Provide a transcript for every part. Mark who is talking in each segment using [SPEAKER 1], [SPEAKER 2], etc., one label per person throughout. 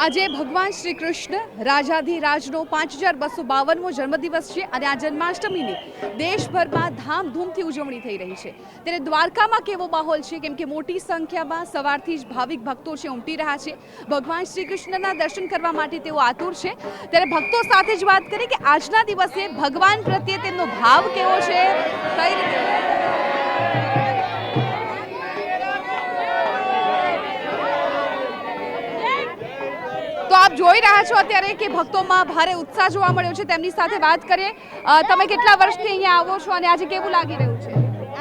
[SPEAKER 1] આજે ભગવાન શ્રી કૃષ્ણ રાજાધિરાજનો 5252મો જન્મદિવસ છે અને આ જન્માષ્ટમીની દેશભરમાં ધામધૂમથી ઉજવણી થઈ રહી છે। ત્યારે દ્વારકામાં કેવો માહોલ છે, કેમ કે મોટી સંખ્યામાં સવારથી જ ભાવિક ભક્તો છે ઉમટી રહ્યા છે। ભગવાન શ્રી કૃષ્ણના દર્શન કરવા માટે તેઓ આતુર છે। ત્યારે ભક્તો સાથે જ વાત કરી કે આજના દિવસે ભગવાન પ્રત્યે તેમનો ભાવ કેવો છે, કઈ રીતે तो आप જોઈ રહ્યા છો અત્યારે કે ભક્તોમાં ભારે ઉત્સાહ જોવા મળ્યો છે। તેમની સાથે વાત કરીએ। તમે કેટલા વર્ષથી અહીંયા આવો છો અને આજે કેવું લાગી રહ્યું છે?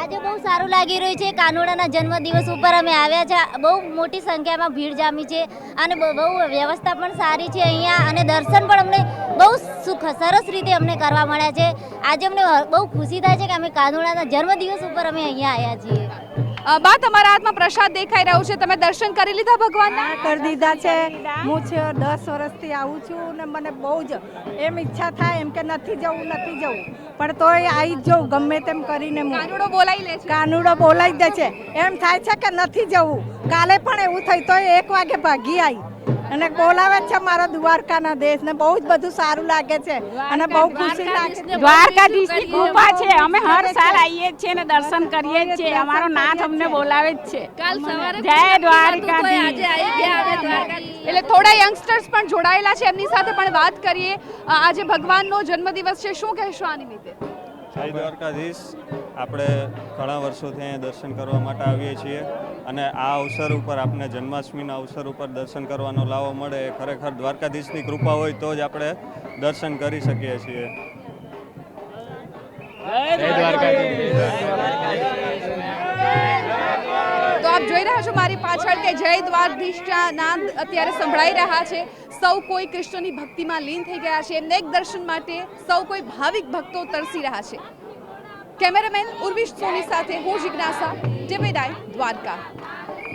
[SPEAKER 2] આજે બહુ સારું લાગી રહ્યું છે। કાનુડાના જન્મદિવસ ઉપર અમે આવ્યા છે। બહુ મોટી સંખ્યામાં ભીડ જામી છે અને બહુ વ્યવસ્થા પણ સારી છે અહીંયા અને દર્શન પણ અમને બહુ સરસ રીતે અમને કરવા મળ્યા છે। આજે અમને બહુ ખુશી થાય છે કે અમે કાનુડાના જન્મદિવસ ઉપર અમે અહીંયા આવ્યા છીએ।
[SPEAKER 1] બા, તમારા હાથમાં પ્રસાદ દેખાઈ રહ્યો છે, તમે દર્શન કરી લીધા ભગવાનના?
[SPEAKER 3] કરી દીધા છે। હું 10 વર્ષથી આવું છું ને મને બહુ જ એમ ઈચ્છા થાય એમ કે નથી જવું પણ તોય આવી જ જવું ગમે તેમ કરીને।
[SPEAKER 1] કાનુડો બોલાઈ લે છે?
[SPEAKER 3] કાનુડો બોલાઈ દે છે। એમ થાય છે કે નથી જવું। કાલે પણ એવું થયું તોય 1 વાગે ભાગી આવી અને બોલાવે છે મારો દ્વારકાના દેશ ને। બહુ જ બધું સારું લાગે છે અને બહુ ખુશી લાગે છે।
[SPEAKER 4] દ્વારકાધીશની કૃપા છે। અમે હર સાલ આવીએ છીએ ને દર્શન કરીએ છીએ। અમારો નાથ અમને બોલાવે જ છે।
[SPEAKER 1] કાલ સવારે
[SPEAKER 4] જય દ્વારકાધીશ।
[SPEAKER 1] એટલે થોડા યંગસ્ટર્સ પણ જોડાયેલા છે, એમની સાથે પણ વાત કરીએ। આજે ભગવાનનો જન્મદિવસ છે, શું કહેશો આ નિમિત્તે?
[SPEAKER 5] જય દ્વારકાધીશ। આપણે ઘણા વર્ષોથી અહીંયા દર્શન કરવા માટે આવીએ છીએ અને આ અવસર ઉપર આપણે જન્માષ્ટમીના અવસર ઉપર દર્શન કરવાનો લાવો મળે એ ખરેખર દ્વારકાધીશની કૃપા હોય તો જ આપણે દર્શન કરી શકીએ છીએ। જય દ્વારકાધીશ।
[SPEAKER 1] તો આપ જોઈ રહ્યા છો મારી પાછળ કે જય દ્વારકાધીશના નાદ અત્યારે સંભળાઈ રહ્યા છે। સૌ કોઈ કૃષ્ણની ભક્તિમાં લીન થઈ ગયા છે। એમને એક દર્શન માટે સૌ કોઈ ભાવિક ભક્તો તરસી રહ્યા છે। કેમેરામેન ઉર્વિશ સોની સાથે હું જિજ્ઞાસા, ટીવી9 દ્વારકા।